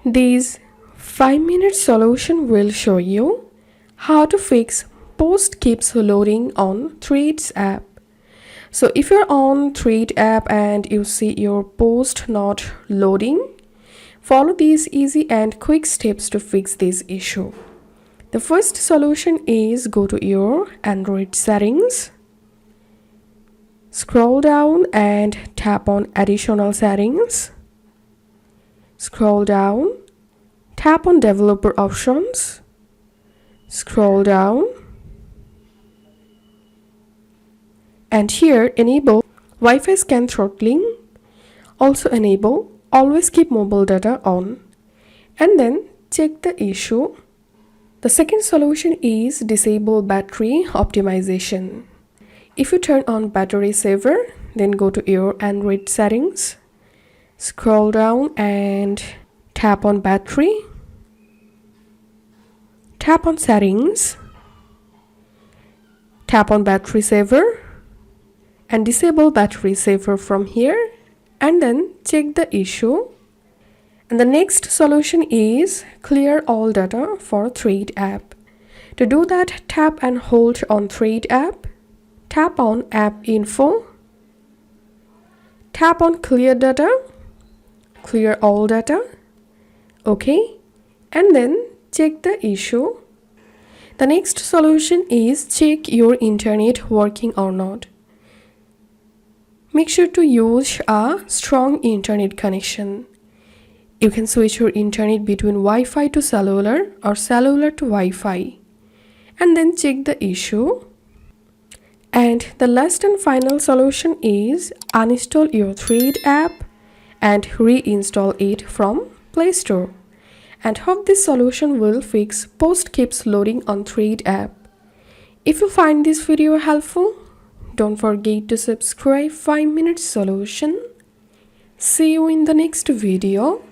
This 5-minute solution will show you how to fix post keeps loading on Threads app. So if you're on Threads app and you see your post not loading, follow these easy and quick steps to fix this issue. The first solution is go to your Android settings, scroll down and tap on additional settings. Scroll down, tap on developer options, scroll down, and here enable Wi-Fi scan throttling. Also enable always keep mobile data on, and then check the issue. The second solution is disable battery optimization. If you turn on battery saver, then go to your Android settings, scroll down and tap on battery, tap on settings, tap on battery saver and disable battery saver from here, and then check the issue. And the next solution is clear all data for Threads app. To do that, tap and hold on Threads app, tap on app info, tap on clear data, clear all data, okay, and then check the issue. The next solution is check your internet working or not. Make sure to use a strong internet connection. You can switch your internet between Wi-Fi to cellular or cellular to Wi-Fi, and then check the issue. And the last and final solution is uninstall your Threads app and reinstall it from Play Store. And hope this solution will fix post keeps loading on Threads app. If you find this video helpful, don't forget to subscribe 5-minute solution. See you in the next video.